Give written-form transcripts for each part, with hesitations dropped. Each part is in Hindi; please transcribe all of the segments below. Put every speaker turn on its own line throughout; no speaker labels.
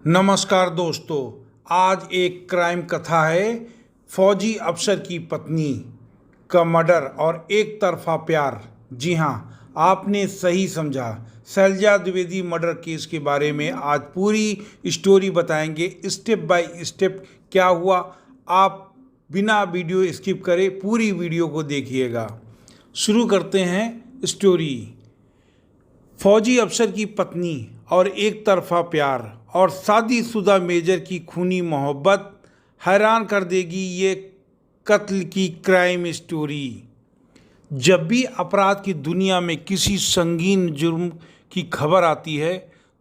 नमस्कार दोस्तों। आज एक क्राइम कथा है। फौजी अफसर की पत्नी का मर्डर और एक तरफा प्यार। जी हाँ, आपने सही समझा। शैलजा द्विवेदी मर्डर केस के बारे में आज पूरी स्टोरी बताएंगे, स्टेप बाय स्टेप क्या हुआ। आप बिना वीडियो स्किप करे पूरी वीडियो को देखिएगा। शुरू करते हैं स्टोरी। फौजी अफसर की पत्नी और एक तरफा प्यार और शादीशुदा मेजर की खूनी मोहब्बत हैरान कर देगी ये कत्ल की क्राइम स्टोरी। जब भी अपराध की दुनिया में किसी संगीन जुर्म की खबर आती है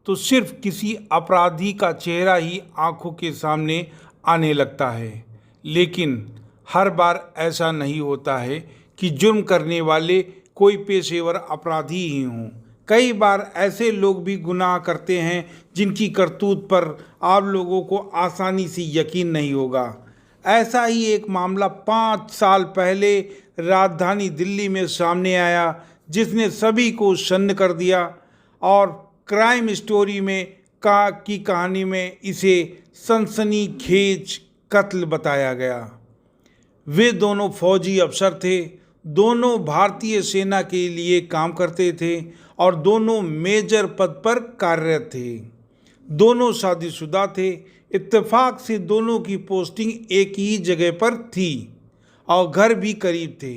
तो सिर्फ किसी अपराधी का चेहरा ही आंखों के सामने आने लगता है, लेकिन हर बार ऐसा नहीं होता है कि जुर्म करने वाले कोई पेशेवर अपराधी ही हों। कई बार ऐसे लोग भी गुनाह करते हैं जिनकी करतूत पर आप लोगों को आसानी से यकीन नहीं होगा। ऐसा ही एक मामला 5 साल पहले राजधानी दिल्ली में सामने आया, जिसने सभी को सन्न कर दिया और क्राइम स्टोरी में की कहानी में इसे सनसनीखेज कत्ल बताया गया। वे दोनों फौजी अफसर थे, दोनों भारतीय सेना के लिए काम करते थे और दोनों मेजर पद पर कार्यरत थे। दोनों शादीशुदा थे। इत्तेफाक से दोनों की पोस्टिंग एक ही जगह पर थी और घर भी करीब थे।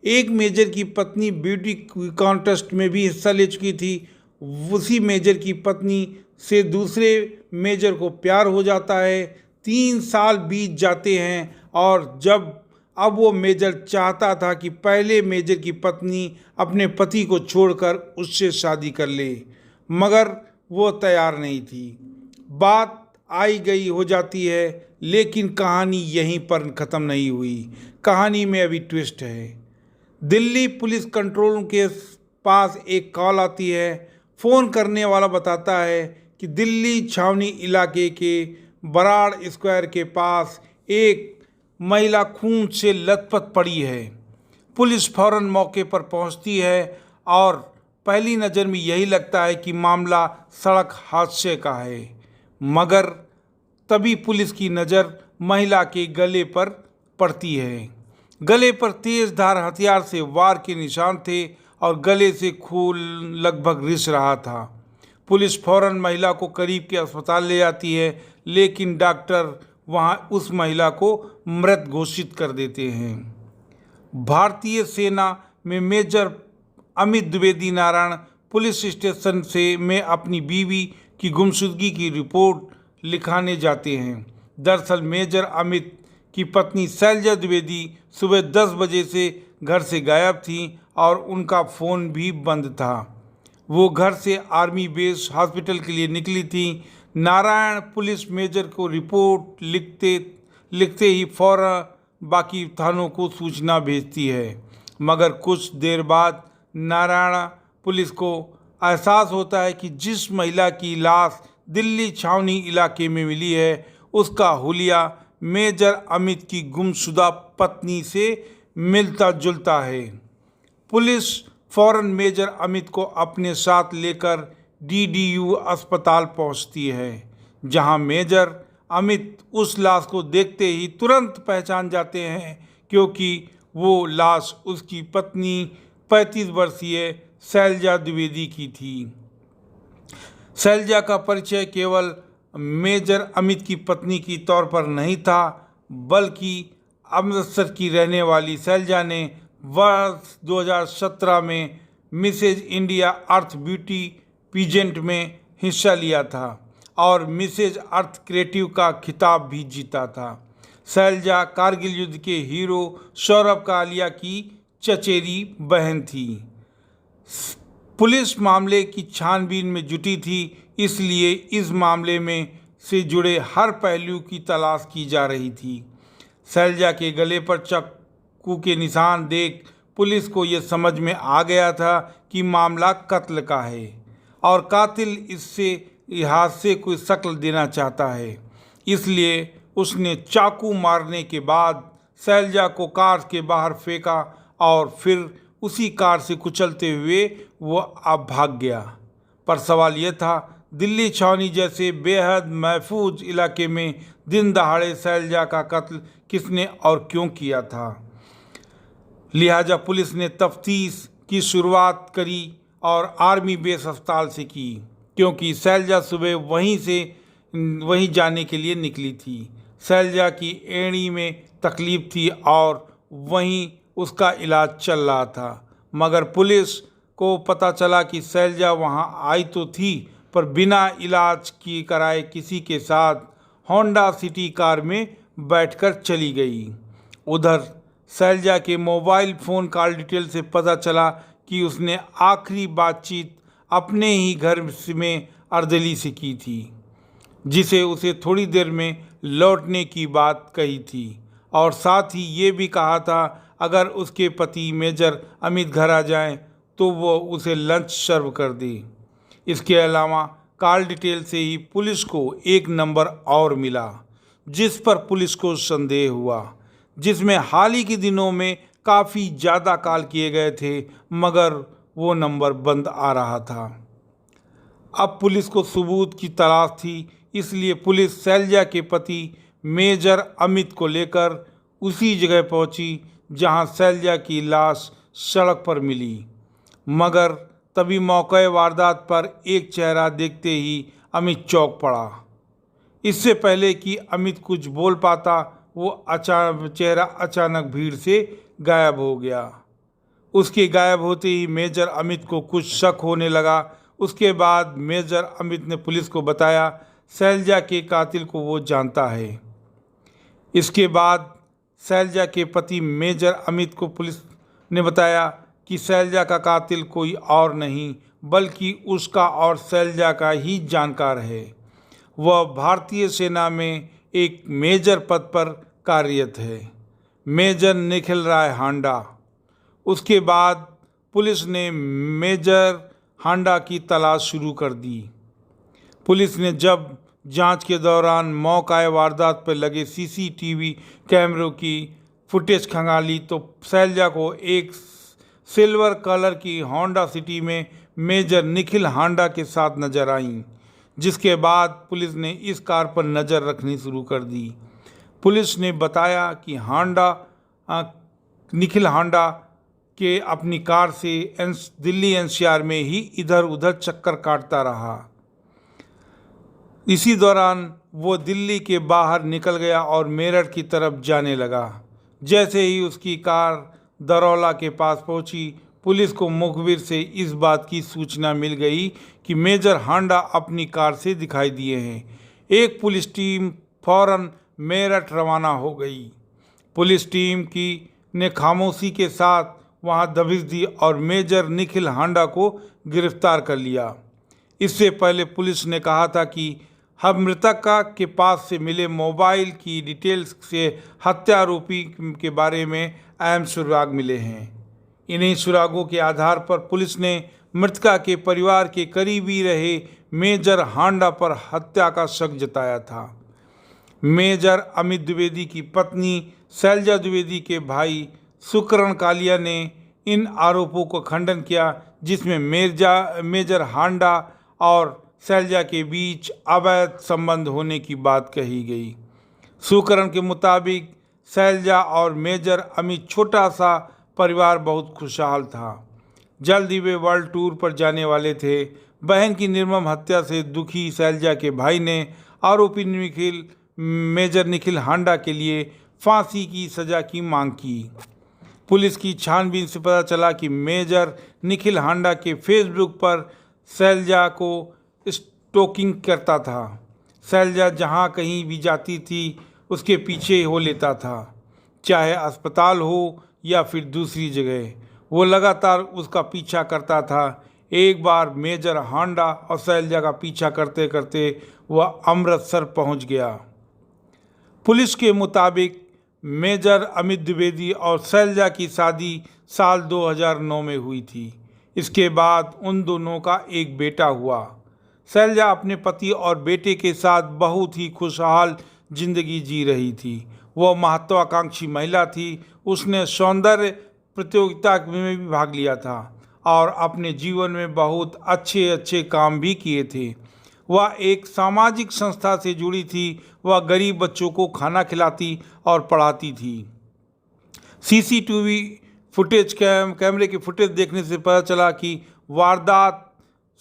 एक मेजर की पत्नी ब्यूटी कॉन्टेस्ट में भी हिस्सा ले चुकी थी। उसी मेजर की पत्नी से दूसरे मेजर को प्यार हो जाता है। 3 साल बीत जाते हैं और जब अब वो मेजर चाहता था कि पहले मेजर की पत्नी अपने पति को छोड़कर उससे शादी कर ले, मगर वो तैयार नहीं थी। बात आई गई हो जाती है, लेकिन कहानी यहीं पर ख़त्म नहीं हुई। कहानी में अभी ट्विस्ट है। दिल्ली पुलिस कंट्रोल रूम के पास एक कॉल आती है। फ़ोन करने वाला बताता है कि दिल्ली छावनी इलाके के बराड़ स्क्वायर के पास एक महिला खून से लथपथ पड़ी है। पुलिस फौरन मौके पर पहुंचती है और पहली नज़र में यही लगता है कि मामला सड़क हादसे का है, मगर तभी पुलिस की नज़र महिला के गले पर पड़ती है। गले पर तेज़ धार हथियार से वार के निशान थे और गले से खून लगभग रिस रहा था। पुलिस फौरन महिला को करीब के अस्पताल ले जाती है, लेकिन डॉक्टर वहां उस महिला को मृत घोषित कर देते हैं। भारतीय सेना में major Amit Dwivedi Narayan police station में अपनी बीवी की गुमशुदगी की रिपोर्ट लिखाने जाते हैं। दरअसल मेजर अमित की पत्नी शैलजा द्विवेदी सुबह 10 बजे से घर से गायब थी और उनका फ़ोन भी बंद था। वो घर से आर्मी बेस हॉस्पिटल के लिए निकली थी। नारायण पुलिस मेजर को रिपोर्ट लिखते ही फौरन बाकी थानों को सूचना भेजती है, मगर कुछ देर बाद नारायण पुलिस को एहसास होता है कि जिस महिला की लाश दिल्ली छावनी इलाके में मिली है उसका हुलिया मेजर अमित की गुमशुदा पत्नी से मिलता जुलता है। पुलिस फौरन मेजर अमित को अपने साथ लेकर DDU अस्पताल पहुंचती है, जहां मेजर अमित उस लाश को देखते ही तुरंत पहचान जाते हैं, क्योंकि वो लाश उसकी पत्नी 35 वर्षीय शैलजा द्विवेदी की थी। शैलजा का परिचय केवल मेजर अमित की पत्नी की तौर पर नहीं था, बल्कि अमृतसर की रहने वाली शैलजा ने वर्ष 2017 में मिसेज इंडिया अर्थ ब्यूटी पीजेंट में हिस्सा लिया था और मिसेज अर्थ क्रिएटिव का खिताब भी जीता था। शैलजा कारगिल युद्ध के हीरो सौरभ कालिया की चचेरी बहन थी। पुलिस मामले की छानबीन में जुटी थी, इसलिए इस मामले में से जुड़े हर पहलू की तलाश की जा रही थी। शैलजा के गले पर चाकू के निशान देख पुलिस को यह समझ में आ गया था कि मामला कत्ल का है और कातिल इससे हादसे को शक्ल देना चाहता है। इसलिए उसने चाकू मारने के बाद शैलजा को कार के बाहर फेंका और फिर उसी कार से कुचलते हुए वो अब भाग गया। पर सवाल यह था, दिल्ली छावनी जैसे बेहद महफूज इलाके में दिन दहाड़े शैलजा का कत्ल किसने और क्यों किया था। लिहाजा पुलिस ने तफ्तीश की शुरुआत करी और आर्मी बेस अस्पताल से की, क्योंकि शैलजा सुबह वहीं जाने के लिए निकली थी। शैलजा की एड़ी में तकलीफ थी और वहीं उसका इलाज चल रहा था, मगर पुलिस को पता चला कि शैलजा वहां आई तो थी, पर बिना इलाज की कराए किसी के साथ होंडा सिटी कार में बैठकर चली गई। उधर शैलजा के मोबाइल फ़ोन कॉल डिटेल से पता चला कि उसने आखिरी बातचीत अपने ही घर में अर्दली से की थी, जिसे उसे थोड़ी देर में लौटने की बात कही थी, और साथ ही ये भी कहा था अगर उसके पति मेजर अमित घर आ जाएं तो वो उसे लंच सर्व कर दे। इसके अलावा कॉल डिटेल से ही पुलिस को एक नंबर और मिला जिस पर पुलिस को संदेह हुआ, जिसमें हाल ही के दिनों में काफ़ी ज़्यादा कॉल किए गए थे, मगर वो नंबर बंद आ रहा था। अब पुलिस को सबूत की तलाश थी, इसलिए पुलिस शैलजा के पति मेजर अमित को लेकर उसी जगह पहुंची जहां शैलजा की लाश सड़क पर मिली। मगर तभी मौके वारदात पर एक चेहरा देखते ही अमित चौंक पड़ा। इससे पहले कि अमित कुछ बोल पाता, वो चेहरा अचानक भीड़ से गायब हो गया। उसके गायब होते ही मेजर अमित को कुछ शक होने लगा। उसके बाद मेजर अमित ने पुलिस को बताया शैलजा के कातिल को वो जानता है। इसके बाद शैलजा के पति मेजर अमित को पुलिस ने बताया कि शैलजा का कातिल कोई और नहीं बल्कि उसका और शैलजा का ही जानकार है। वह भारतीय सेना में एक मेजर पद पर कार्यरत है, मेजर निखिल राय हांडा। उसके बाद पुलिस ने मेजर हांडा की तलाश शुरू कर दी। पुलिस ने जब जांच के दौरान मौका वारदात पर लगे सीसीटीवी कैमरों की फुटेज खंगाली तो शैलजा को एक सिल्वर कलर की होंडा सिटी में मेजर निखिल हांडा के साथ नजर आई, जिसके बाद पुलिस ने इस कार पर नज़र रखनी शुरू कर दी। पुलिस ने बताया कि निखिल हांडा के अपनी कार से दिल्ली एनसीआर में ही इधर उधर चक्कर काटता रहा। इसी दौरान वो दिल्ली के बाहर निकल गया और मेरठ की तरफ जाने लगा। जैसे ही उसकी कार दरौला के पास पहुंची, पुलिस को मुखबिर से इस बात की सूचना मिल गई कि मेजर हांडा अपनी कार से दिखाई दिए हैं। एक पुलिस टीम फौरन मेरठ रवाना हो गई। पुलिस टीम ने खामोशी के साथ वहां दबिश दी और मेजर निखिल हांडा को गिरफ्तार कर लिया। इससे पहले पुलिस ने कहा था कि हम मृतक के पास से मिले मोबाइल की डिटेल्स से हत्या आरोपी के बारे में अहम सुराग मिले हैं। इन्हीं सुरागों के आधार पर पुलिस ने मृतका के परिवार के करीबी रहे मेजर हांडा पर हत्या का शक जताया था। मेजर अमित द्विवेदी की पत्नी शैलजा द्विवेदी के भाई सुकरण कालिया ने इन आरोपों को खंडन किया, जिसमें मेजर हांडा और शैलजा के बीच अवैध संबंध होने की बात कही गई। सुकरण के मुताबिक शैलजा और मेजर अमित छोटा सा परिवार बहुत खुशहाल था। जल्द ही वे वर्ल्ड टूर पर जाने वाले थे। बहन की निर्मम हत्या से दुखी शैलजा के भाई ने आरोपी मेजर निखिल हांडा के लिए फांसी की सज़ा की मांग की। पुलिस की छानबीन से पता चला कि मेजर निखिल हांडा के फेसबुक पर शैलजा को स्टॉकिंग करता था। शैलजा जहां कहीं भी जाती थी उसके पीछे हो लेता था, चाहे अस्पताल हो या फिर दूसरी जगह। वो लगातार उसका पीछा करता था। एक बार मेजर हांडा और शैलजा का पीछा करते करते वह अमृतसर पहुंच गया। पुलिस के मुताबिक मेजर अमित द्विवेदी और शैलजा की शादी साल 2009 में हुई थी। इसके बाद उन दोनों का एक बेटा हुआ। शैलजा अपने पति और बेटे के साथ बहुत ही खुशहाल जिंदगी जी रही थी। वह महत्वाकांक्षी महिला थी। उसने सौंदर्य प्रतियोगिता में भी भाग लिया था और अपने जीवन में बहुत अच्छे अच्छे काम भी किए थे। वह एक सामाजिक संस्था से जुड़ी थी। वह गरीब बच्चों को खाना खिलाती और पढ़ाती थी। सीसीटीवी फुटेज कैमरे की फुटेज देखने से पता चला कि वारदात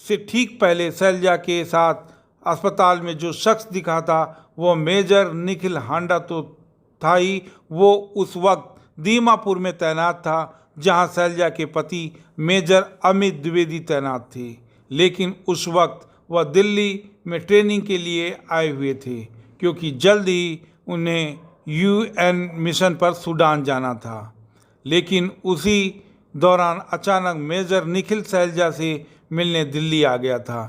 से ठीक पहले शैलजा के साथ अस्पताल में जो शख्स दिखा था वो मेजर निखिल हांडा तो था ही, वो उस वक्त दीमापुर में तैनात था जहां शैलजा के पति मेजर अमित द्विवेदी तैनात थे। लेकिन उस वक्त वह दिल्ली में ट्रेनिंग के लिए आए हुए थे क्योंकि जल्द ही उन्हें यूएन मिशन पर सूडान जाना था। लेकिन उसी दौरान अचानक मेजर निखिल शैलजा से मिलने दिल्ली आ गया था।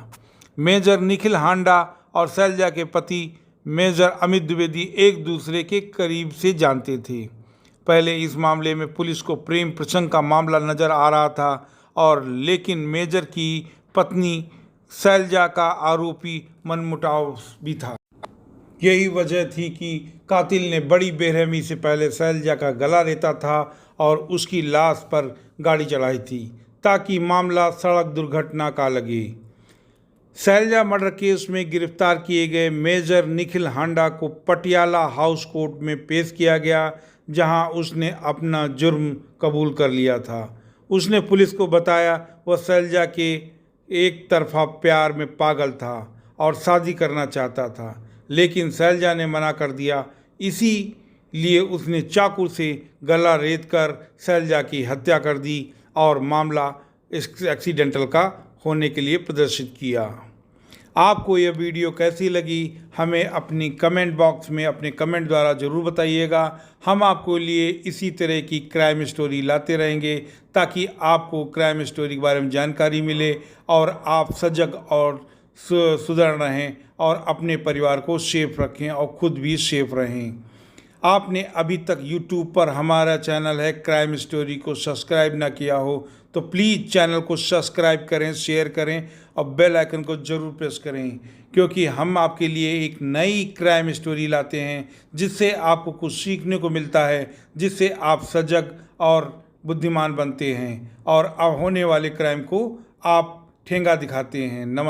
मेजर निखिल हांडा और शैलजा के पति मेजर अमित द्विवेदी एक दूसरे के करीब से जानते थे। पहले इस मामले में पुलिस को प्रेम प्रसंग का मामला नज़र आ रहा था और लेकिन मेजर की पत्नी शैलजा का आरोपी मनमुटाव भी था। यही वजह थी कि कातिल ने बड़ी बेरहमी से पहले शैलजा का गला रेता था और उसकी लाश पर गाड़ी चढ़ाई थी ताकि मामला सड़क दुर्घटना का लगे। शैलजा मर्डर केस में गिरफ्तार किए गए मेजर निखिल हांडा को पटियाला हाउस कोर्ट में पेश किया गया जहां उसने अपना जुर्म कबूल कर लिया था। उसने पुलिस को बताया वह शैलजा के एक तरफा प्यार में पागल था और शादी करना चाहता था, लेकिन शैलजा ने मना कर दिया। इसीलिए उसने चाकू से गला रेत कर शैलजा की हत्या कर दी और मामला एक्सीडेंटल का होने के लिए प्रदर्शित किया। आपको यह वीडियो कैसी लगी हमें अपनी कमेंट बॉक्स में अपने कमेंट द्वारा ज़रूर बताइएगा। हम आपको लिए इसी तरह की क्राइम स्टोरी लाते रहेंगे ताकि आपको क्राइम स्टोरी के बारे में जानकारी मिले और आप सजग और सुधर रहें और अपने परिवार को सेफ रखें और खुद भी सेफ रहें। आपने अभी तक YouTube पर हमारा चैनल है क्राइम स्टोरी को सब्सक्राइब ना किया हो तो प्लीज़ चैनल को सब्सक्राइब करें, शेयर करें और बेल आइकन को ज़रूर प्रेस करें क्योंकि हम आपके लिए एक नई क्राइम स्टोरी लाते हैं जिससे आपको कुछ सीखने को मिलता है, जिससे आप सजग और बुद्धिमान बनते हैं और अब होने वाले क्राइम को आप ठेंगा दिखाते हैं। नमस्कार।